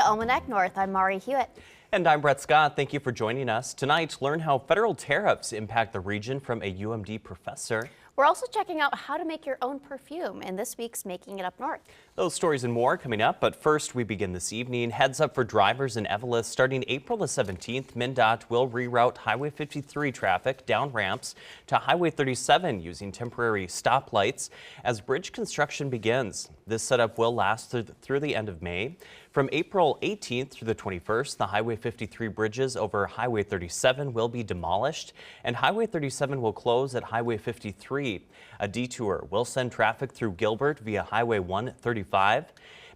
Almanac North. I'm Mari Hewitt. And I'm Brett Scott. Thank you for joining us. Tonight, learn how federal tariffs impact the region from a UMD professor. We're also checking out how to make your own perfume in this week's Making It Up North. Those stories and more coming up, but first we begin this evening. Heads up for drivers in Eveleth. Starting April the 17th, MnDOT will reroute Highway 53 traffic down ramps to Highway 37 using temporary stoplights as bridge construction begins. This setup will last through the end of May. From April 18th through the 21st, the Highway 53 bridges over Highway 37 will be demolished, and Highway 37 will close at Highway 53. A detour will send traffic through Gilbert via Highway 135.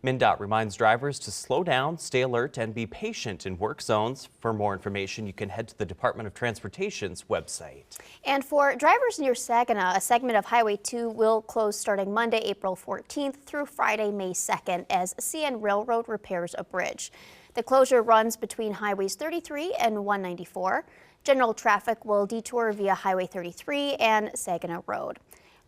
MnDOT reminds drivers to slow down, stay alert, and be patient in work zones. For more information, you can head to the Department of Transportation's website. And for drivers near Saginaw, a segment of Highway 2 will close starting Monday, April 14th through Friday, May 2nd as CN Railroad repairs a bridge. The closure runs between Highways 33 and 194. General traffic will detour via Highway 33 and Saginaw Road.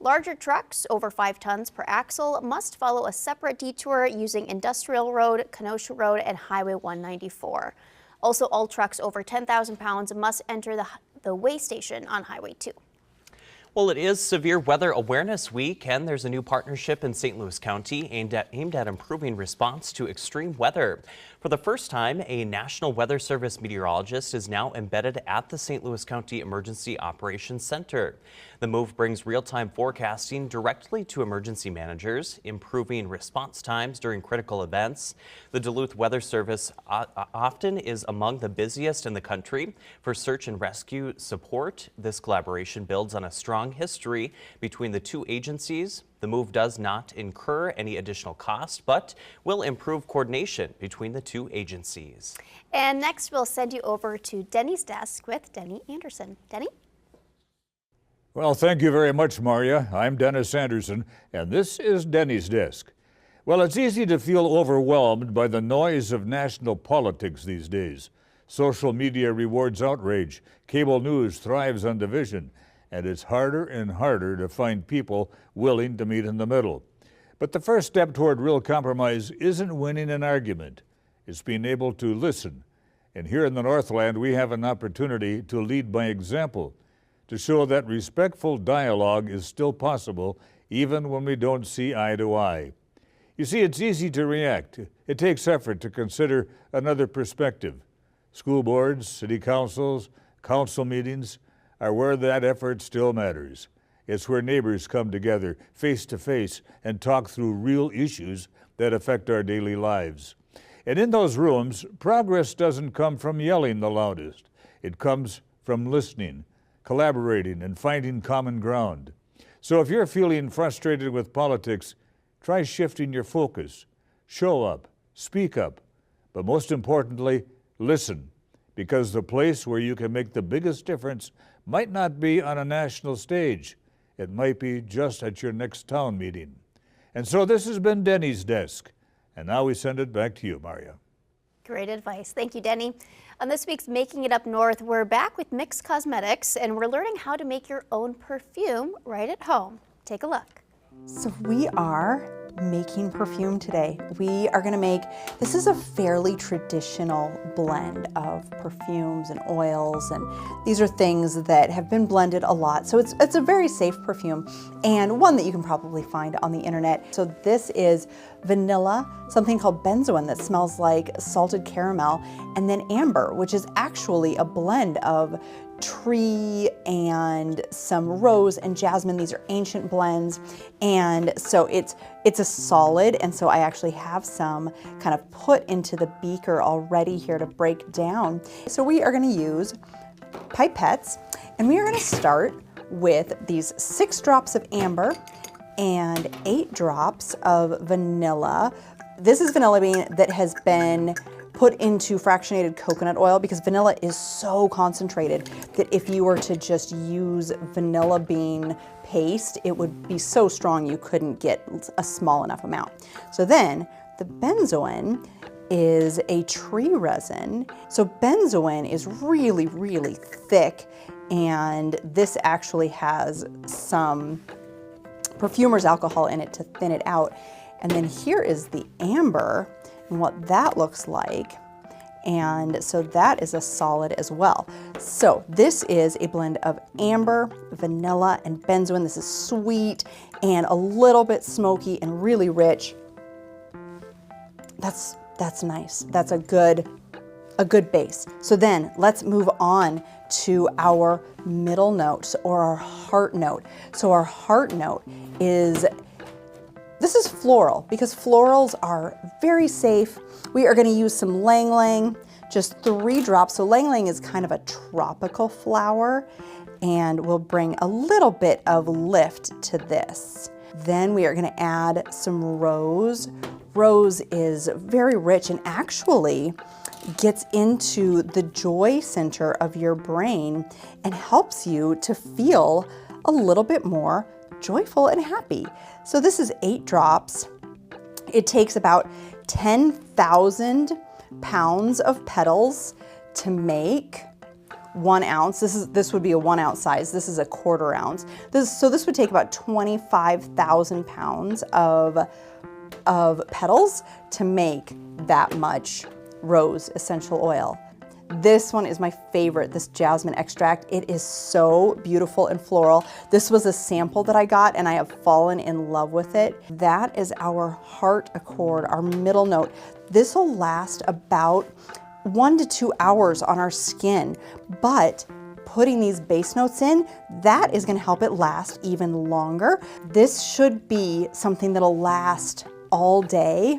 Larger trucks over 5 tons per axle must follow a separate detour using Industrial Road, Kenosha Road, and Highway 194. Also, all trucks over 10,000 pounds must enter the weigh station on Highway 2. Well, it is Severe Weather Awareness Week, and there's a new partnership in St. Louis County aimed at improving response to extreme weather. For the first time, a National Weather Service meteorologist is now embedded at the St. Louis County Emergency Operations Center. The move brings real-time forecasting directly to emergency managers, improving response times during critical events. The Duluth Weather Service often is among the busiest in the country for search and rescue support. This collaboration builds on a strong history between the two agencies. The move does not incur any additional cost, but will improve coordination between the two agencies. And next, we'll send you over to Denny's desk with Denny Anderson. Denny? Well, thank you very much, Maria. I'm Dennis Anderson, and this is Denny's desk. Well, it's easy to feel overwhelmed by the noise of national politics these days. Social media rewards outrage, cable news thrives on division, and it's harder and harder to find people willing to meet in the middle. But the first step toward real compromise isn't winning an argument. It's being able to listen. And here in the Northland, we have an opportunity to lead by example, to show that respectful dialogue is still possible even when we don't see eye to eye. You see, it's easy to react. It takes effort to consider another perspective. School boards, city councils, council meetings are where that effort still matters. It's where neighbors come together face to face and talk through real issues that affect our daily lives. And in those rooms, progress doesn't come from yelling the loudest. It comes from listening, collaborating, and finding common ground. So if you're feeling frustrated with politics, try shifting your focus. Show up, speak up, but most importantly, listen, because the place where you can make the biggest difference might not be on a national stage. It might be just at your next town meeting. And so this has been Denny's desk. And now we send it back to you, Maria. Great advice. Thank you, Denny. On this week's Making It Up North, we're back with Mix Cosmetics, and we're learning how to make your own perfume right at home. Take a look. So we are making perfume today. We are going to make, this is a fairly traditional blend of perfumes and oils, and these are things that have been blended a lot. So it's a very safe perfume, and one that you can probably find on the internet. So this is vanilla, something called benzoin that smells like salted caramel, and then amber, which is actually a blend of tree and some rose and jasmine. These are ancient blends, and so it's a solid, and so I actually have some kind of put into the beaker already here to break down. So we are going to use pipettes, and we are going to start with these 6 drops of amber and 8 drops of vanilla. This is vanilla bean that has been put into fractionated coconut oil because vanilla is so concentrated that if you were to just use vanilla bean paste, it would be so strong you couldn't get a small enough amount. So then the benzoin is a tree resin. So benzoin is really, really thick, and this actually has some perfumer's alcohol in it to thin it out. And then here is the amber. and what that looks like. And so that is a solid as well. So this is a blend of amber, vanilla, and benzoin. This is sweet and a little bit smoky and really rich. That's nice. That's a good base. So then let's move on to our middle note or our heart note. So our heart note is, this is floral because florals are very safe. We are going to use some Lang Lang, just 3 drops. So Lang Lang is kind of a tropical flower and will bring a little bit of lift to this. Then we are going to add some rose. Rose is very rich and actually gets into the joy center of your brain and helps you to feel a little bit more joyful and happy. So this is 8 drops. It takes about 10,000 pounds of petals to make 1 ounce. This would be a 1 ounce size. This is a 1/4 ounce. So this would take about 25,000 pounds of petals to make that much rose essential oil. This one is my favorite, this jasmine extract. It is so beautiful and floral. This was a sample that I got and I have fallen in love with it. That is our heart accord, our middle note. This will last about 1 to 2 hours on our skin, but putting these base notes in, that is going to help it last even longer. This should be something that'll last all day.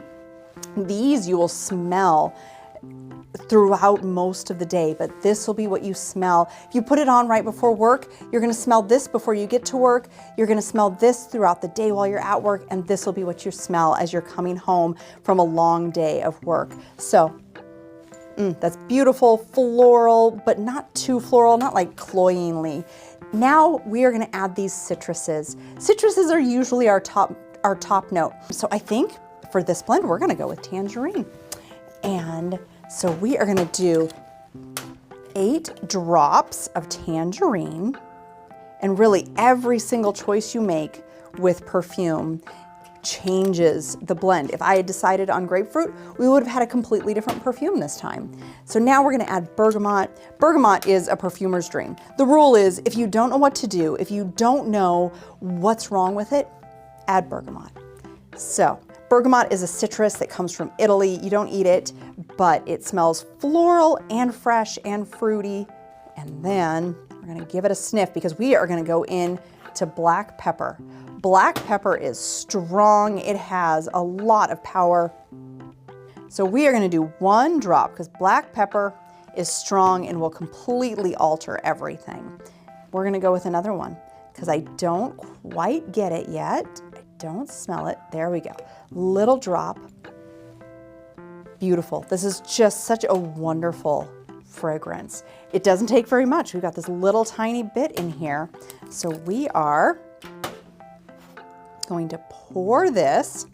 These you will smell throughout most of the day, but this will be what you smell. If you put it on right before work, you're going to smell this before you get to work. You're going to smell this throughout the day while you're at work, and this will be what you smell as you're coming home from a long day of work. So that's beautiful, floral, but not too floral, not like cloyingly. Now we are going to add these citruses. Citruses are usually our top note. So I think for this blend, we're going to go with tangerine. And so we are going to do 8 drops of tangerine, and really every single choice you make with perfume changes the blend. If I had decided on grapefruit, we would have had a completely different perfume this time. So now we're going to add bergamot. Bergamot is a perfumer's dream. The rule is if you don't know what to do, if you don't know what's wrong with it, add bergamot. So bergamot is a citrus that comes from Italy. You don't eat it, but it smells floral and fresh and fruity. And then we're going to give it a sniff because we are going to go in to black pepper. Black pepper is strong. It has a lot of power. So we are going to do 1 drop because black pepper is strong and will completely alter everything. We're going to go with another one because I don't quite get it yet. I don't smell it. There we go. Little drop. Beautiful. This is just such a wonderful fragrance. It doesn't take very much. We've got this little tiny bit in here. So we are going to pour this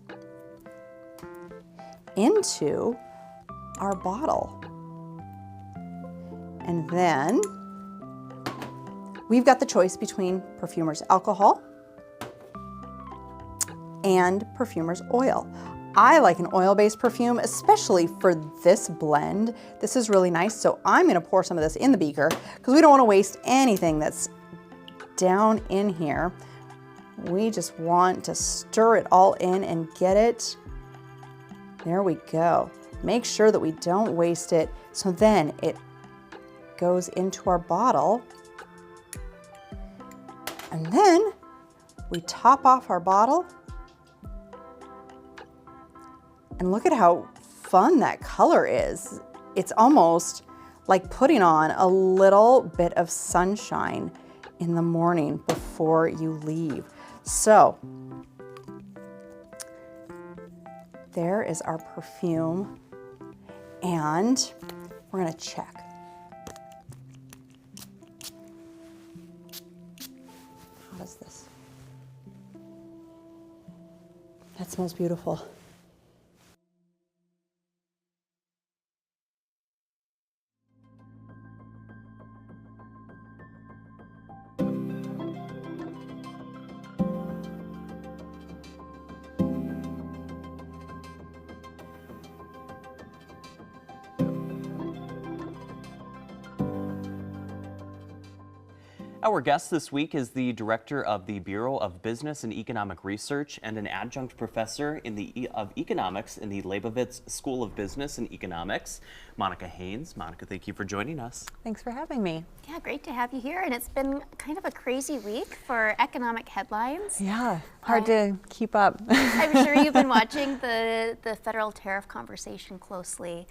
into our bottle. And then we've got the choice between perfumer's alcohol and perfumer's oil. I like an oil-based perfume, especially for this blend. This is really nice, so I'm gonna pour some of this in the beaker because we don't wanna waste anything that's down in here. We just want to stir it all in and get it. There we go. Make sure that we don't waste it. So then it goes into our bottle. And then we top off our bottle. And look at how fun that color is. It's almost like putting on a little bit of sunshine in the morning before you leave. So there is our perfume, and we're gonna check. How does this? That smells beautiful. Our guest this week is the director of the Bureau of Business and Economic Research and an adjunct professor of economics in the Leibovitz School of Business and Economics, Monica Haynes. Monica, thank you for joining us. Thanks for having me. Yeah, great to have you here. And it's been kind of a crazy week for economic headlines. Yeah, hard to keep up. I'm sure you've been watching the federal tariff conversation closely.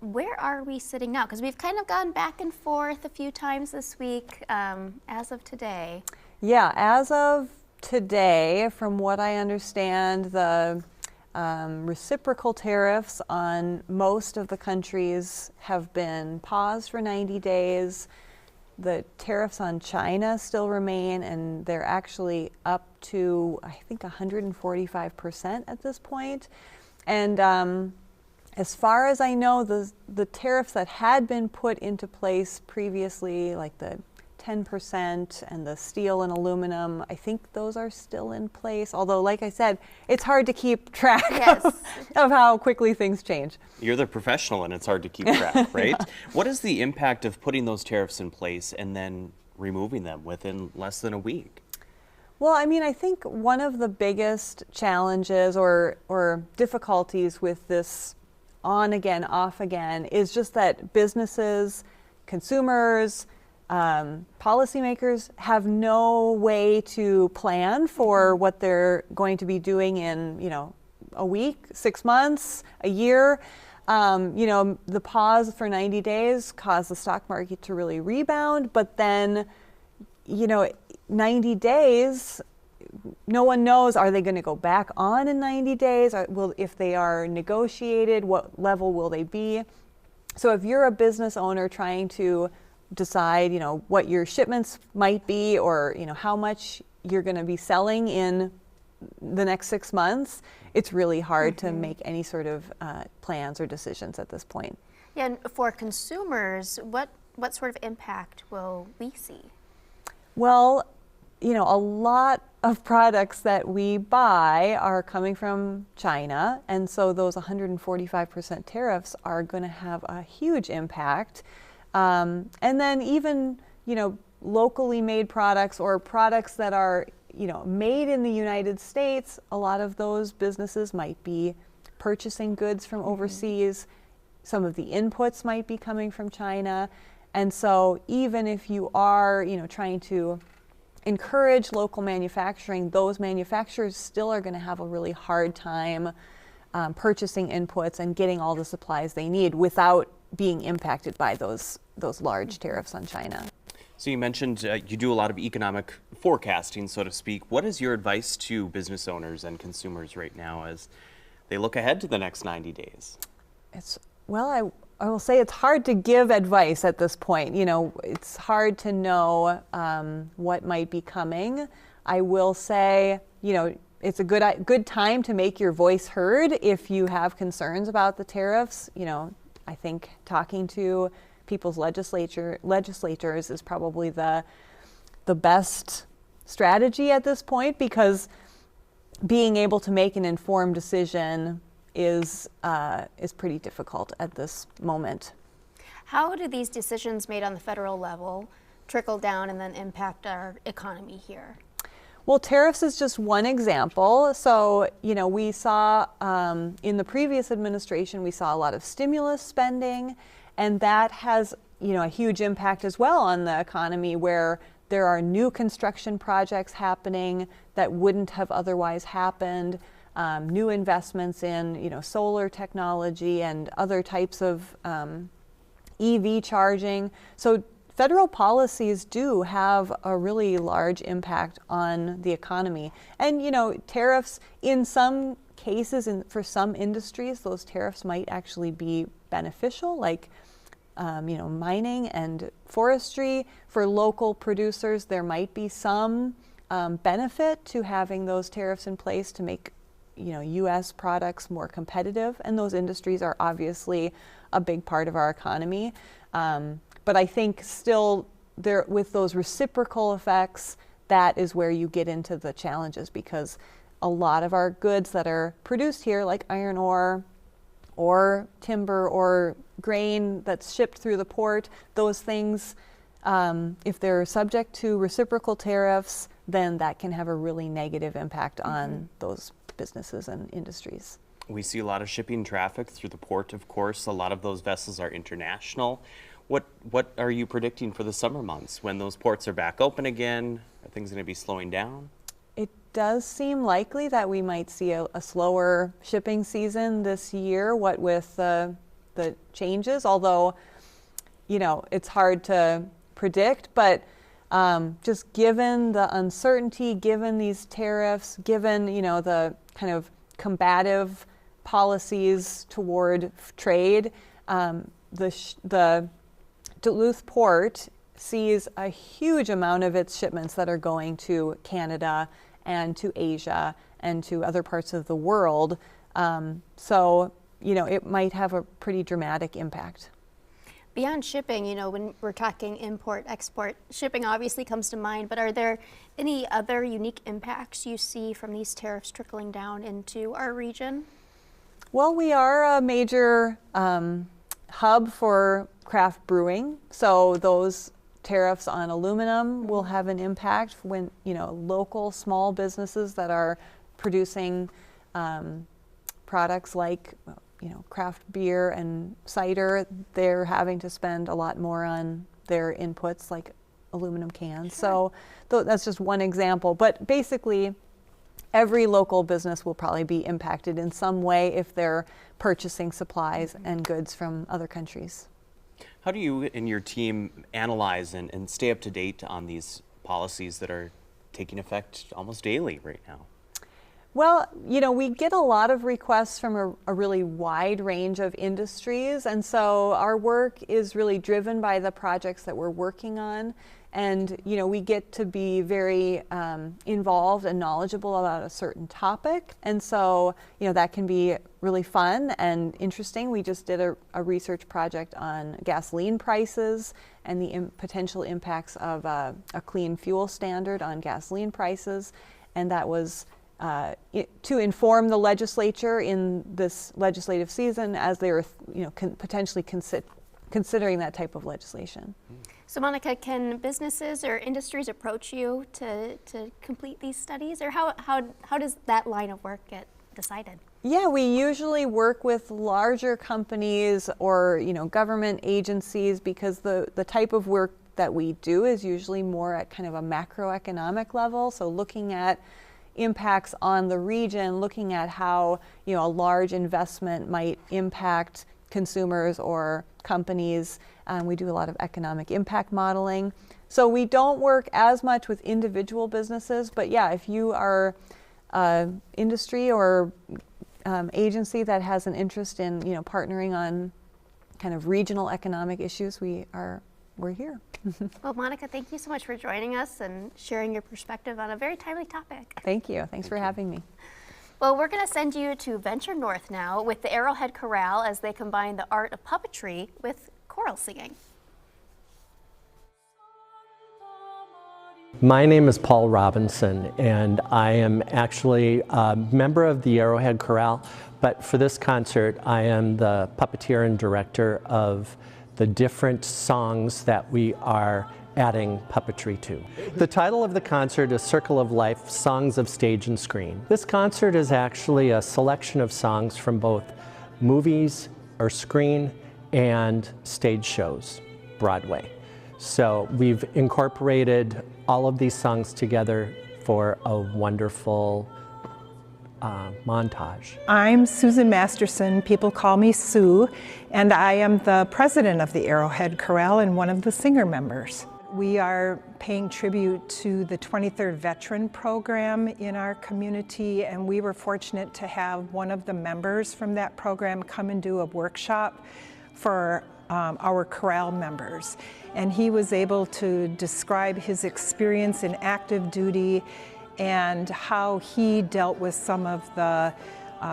Where are we sitting now? Because we've kind of gone back and forth a few times this week as of today. Yeah, as of today, from what I understand, the reciprocal tariffs on most of the countries have been paused for 90 days. The tariffs on China still remain, and they're actually up to, I think, 145% at this point. And as far as I know, the tariffs that had been put into place previously, like the 10% and the steel and aluminum, I think those are still in place. Although, like I said, it's hard to keep track of how quickly things change. You're the professional and it's hard to keep track, right? What is the impact of putting those tariffs in place and then removing them within less than a week? Well, I mean, I think one of the biggest challenges or difficulties with this on again, off again, is just that businesses, consumers, policymakers have no way to plan for what they're going to be doing in, a week, 6 months, a year. The pause for 90 days caused the stock market to really rebound, but then, 90 days, no one knows, are they going to go back on in 90 days? If they are negotiated, what level will they be? So if you're a business owner trying to decide, what your shipments might be or, how much you're going to be selling in the next 6 months, it's really hard to make any sort of plans or decisions at this point. Yeah, and for consumers, what sort of impact will we see? Well, a lot of products that we buy are coming from China, and so those 145% tariffs are going to have a huge impact. And then even, locally made products or products that are, made in the United States, a lot of those businesses might be purchasing goods from overseas. Some of the inputs might be coming from China. And so even if you are, trying to encourage local manufacturing, those manufacturers still are going to have a really hard time purchasing inputs and getting all the supplies they need without being impacted by those large tariffs on China. So you mentioned you do a lot of economic forecasting, so to speak. What is your advice to business owners and consumers right now as they look ahead to the next 90 days? I will say it's hard to give advice at this point. It's hard to know what might be coming. I will say, it's a good time to make your voice heard if you have concerns about the tariffs. I think talking to people's legislators is probably the best strategy at this point, because being able to make an informed decision is pretty difficult at this moment. How do these decisions made on the federal level trickle down and then impact our economy here? Well, tariffs is just one example. So, we saw in the previous administration, we saw a lot of stimulus spending, and that has, a huge impact as well on the economy, where there are new construction projects happening that wouldn't have otherwise happened. New investments in, solar technology and other types of EV charging. So federal policies do have a really large impact on the economy. And, tariffs in some cases, for some industries, those tariffs might actually be beneficial, like, mining and forestry. For local producers, there might be some benefit to having those tariffs in place to make U.S. products more competitive, and those industries are obviously a big part of our economy. But I think still there, with those reciprocal effects, that is where you get into the challenges, because a lot of our goods that are produced here, like iron ore or timber or grain that's shipped through the port, those things if they're subject to reciprocal tariffs, then that can have a really negative impact on those businesses and industries. We see a lot of shipping traffic through the port, of course. A lot of those vessels are international. What are you predicting for the summer months when those ports are back open again? Are things going to be slowing down? It does seem likely that we might see a slower shipping season this year, what with the changes, although, you know, it's hard to predict, but just given the uncertainty, given these tariffs, given, you know, the kind of combative policies toward trade, the Duluth port sees a huge amount of its shipments that are going to Canada and to Asia and to other parts of the world. So, you know, it might have a pretty dramatic impact. Beyond shipping, you know, when we're talking import, export, shipping obviously comes to mind, but are there any other unique impacts you see from these tariffs trickling down into our region? Well, we are a major hub for craft brewing, so those tariffs on aluminum will have an impact when, you know, local small businesses that are producing products like, you know, craft beer and cider, they're having to spend a lot more on their inputs like aluminum cans. Sure. So that's just one example, but basically every local business will probably be impacted in some way if they're purchasing supplies and goods from other countries. How do you and your team analyze and stay up to date on these policies that are taking effect almost daily right now? Well, you know, we get a lot of requests from a really wide range of industries, and so our work is really driven by the projects that we're working on. And, you know, we get to be very involved and knowledgeable about a certain topic. And so, you know, that can be really fun and interesting. We just did a research project on gasoline prices and the potential impacts of a clean fuel standard on gasoline prices. And that was to inform the legislature in this legislative season as they were, you know, potentially considering that type of legislation. So Monica, can businesses or industries approach you to complete these studies, or how does that line of work get decided? Yeah, we usually work with larger companies or, you know, government agencies because the type of work that we do is usually more at kind of a macroeconomic level. So looking at impacts on the region, looking at how, you know, a large investment might impact consumers or companies. We do a lot of economic impact modeling. So we don't work as much with individual businesses, but yeah, if you are an industry or agency that has an interest in, you know, partnering on kind of regional economic issues, we're here. Well, Monica, thank you so much for joining us and sharing your perspective on a very timely topic. Thank you. Thanks for having me. Well, we're going to send you to Venture North now with the Arrowhead Chorale as they combine the art of puppetry with choral singing. My name is Paul Robinson, and I am actually a member of the Arrowhead Chorale, but for this concert I am the puppeteer and director of the different songs that we are adding puppetry to. The title of the concert is Circle of Life, Songs of Stage and Screen. This concert is actually a selection of songs from both movies or screen and stage shows, Broadway. So we've incorporated all of these songs together for a wonderful montage. I'm Susan Masterson. People call me Sue, and I am the president of the Arrowhead Chorale and one of the singer members. We are paying tribute to the 23rd Veteran Program in our community, and we were fortunate to have one of the members from that program come and do a workshop for our chorale members. And he was able to describe his experience in active duty and how he dealt with some of the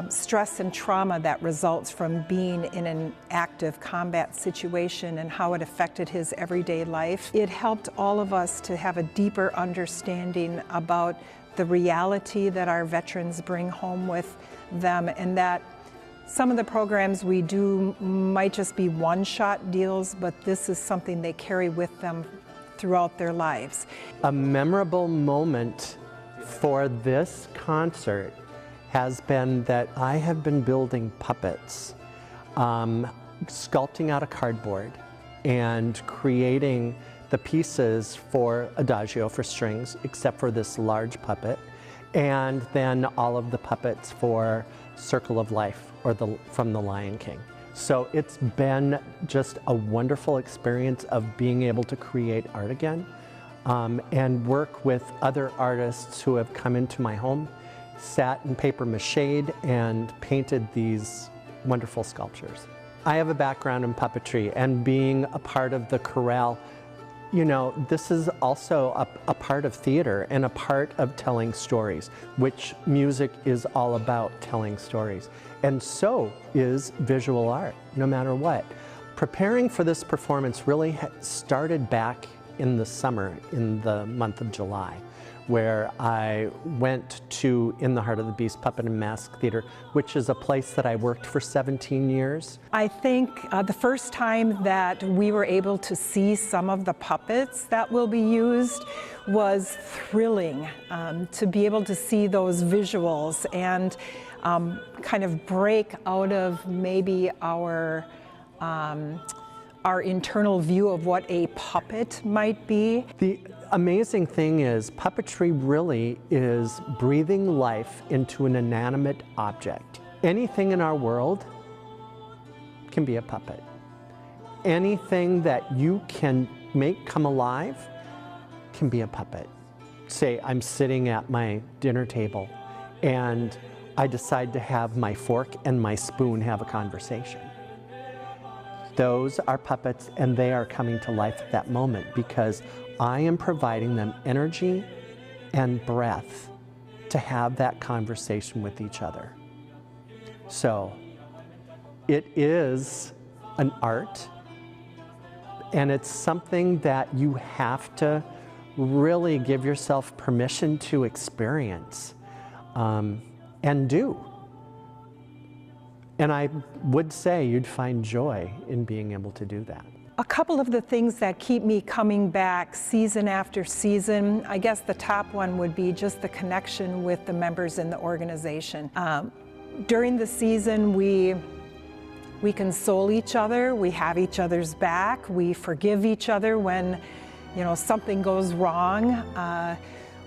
stress and trauma that results from being in an active combat situation and how it affected his everyday life. It helped all of us to have a deeper understanding about the reality that our veterans bring home with them, and that some of the programs we do might just be one-shot deals, but this is something they carry with them throughout their lives. A memorable moment for this concert has been that I have been building puppets, sculpting out of cardboard and creating the pieces for Adagio for strings, except for this large puppet, and then all of the puppets for Circle of Life or from The Lion King. So it's been just a wonderful experience of being able to create art again and work with other artists who have come into my home, sat and paper mache'd and painted these wonderful sculptures. I have a background in puppetry, and being a part of the chorale, you know, this is also a part of theater and a part of telling stories, which music is all about, telling stories. And so is visual art, no matter what. Preparing for this performance really started back in the summer, in the month of July, where I went to In the Heart of the Beast Puppet and Mask Theater, which is a place that I worked for 17 years. I think the first time that we were able to see some of the puppets that will be used was thrilling, to be able to see those visuals and kind of break out of maybe our internal view of what a puppet might be. The amazing thing is, puppetry really is breathing life into an inanimate object. Anything in our world can be a puppet. Anything that you can make come alive can be a puppet. Say I'm sitting at my dinner table and I decide to have my fork and my spoon have a conversation. Those are puppets, and they are coming to life at that moment because I am providing them energy and breath to have that conversation with each other. So it is an art, and it's something that you have to really give yourself permission to experience and do. And I would say you'd find joy in being able to do that. A couple of the things that keep me coming back season after season, I guess the top one would be just the connection with the members in the organization. During the season, we console each other, we have each other's back, we forgive each other when, you know, something goes wrong.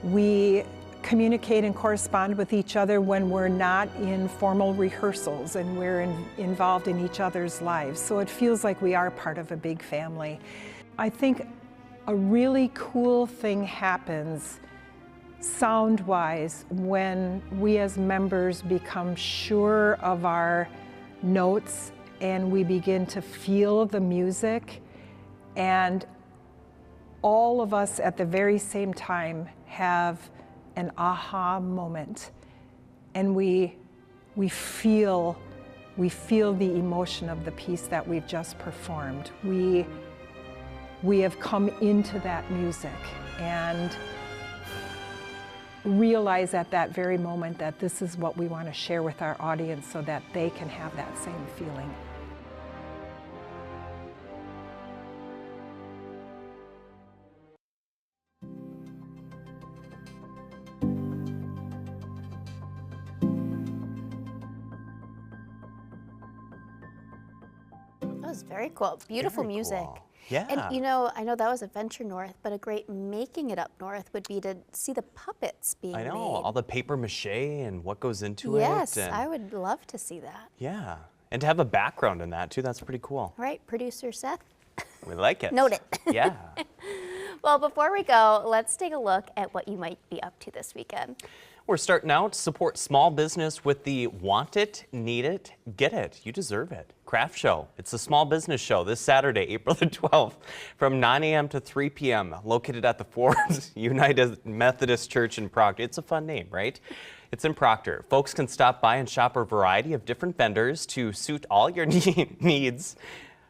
We communicate and correspond with each other when we're not in formal rehearsals and we're involved in each other's lives. So it feels like we are part of a big family. I think a really cool thing happens sound-wise when we as members become sure of our notes and we begin to feel the music, and all of us at the very same time have an aha moment, and we feel the emotion of the piece that we've just performed. We have come into that music and realize at that very moment that this is what we want to share with our audience so that they can have that same feeling. That was very cool. Beautiful Very music. cool. Yeah. And you know, I know that was Adventure North, but a great making it up north would be to see the puppets being I know, made. all the paper mache and what goes into it. Yes, And I would love to see that. yeah, and to have a background in that too, that's pretty cool. All right, producer Seth, We like it. note it. Yeah. Well, before we go, let's take a look at what you might be up to this weekend. We're starting out to support small business with the Want It, Need It, Get It, You Deserve It craft show. It's a small business show this Saturday, April the 12th, from 9 a.m. to 3 p.m., located at the Forbes United Methodist Church in Proctor. It's a fun name, right? It's in Proctor. Folks can stop by and shop a variety of different vendors to suit all your needs.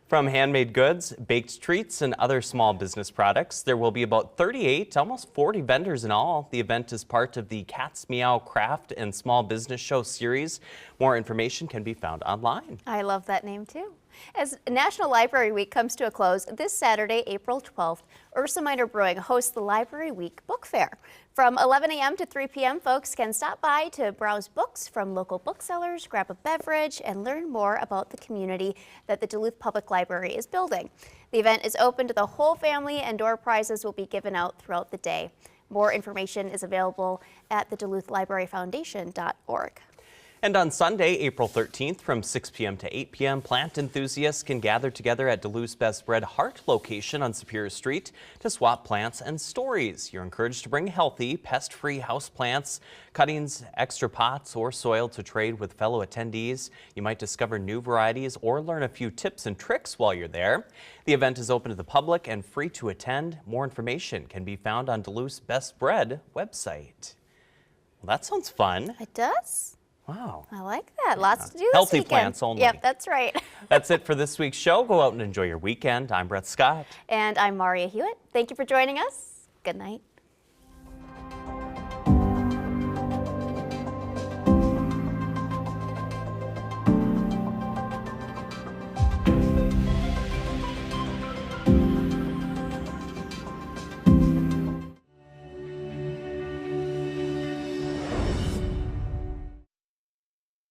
From handmade goods, baked treats, and other small business products. There will be about 38, almost 40 vendors in all. The event is part of the Cat's Meow Craft and Small Business Show series. More information can be found online. I love that name too. As National Library Week comes to a close this Saturday, April 12th, Ursa Minor Brewing hosts the Library Week Book Fair. From 11 a.m. to 3 p.m., folks can stop by to browse books from local booksellers, grab a beverage, and learn more about the community that the Duluth Public Library is building. The event is open to the whole family, and door prizes will be given out throughout the day. More information is available at the DuluthLibraryFoundation.org. And on Sunday, April 13th, from 6 p.m. to 8 p.m., plant enthusiasts can gather together at Duluth's Best Bread Heart location on Superior Street to swap plants and stories. You're encouraged to bring healthy, pest-free house plants, cuttings, extra pots, or soil to trade with fellow attendees. You might discover new varieties or learn a few tips and tricks while you're there. The event is open to the public and free to attend. More information can be found on Duluth's Best Bread website. Well, that sounds fun. It does? Wow. I like that. Lots to do this Healthy weekend. plants only. Yep, that's right. That's it for this week's show. Go out and enjoy your weekend. I'm Brett Scott. And I'm Maria Hewitt. Thank you for joining us. Good night.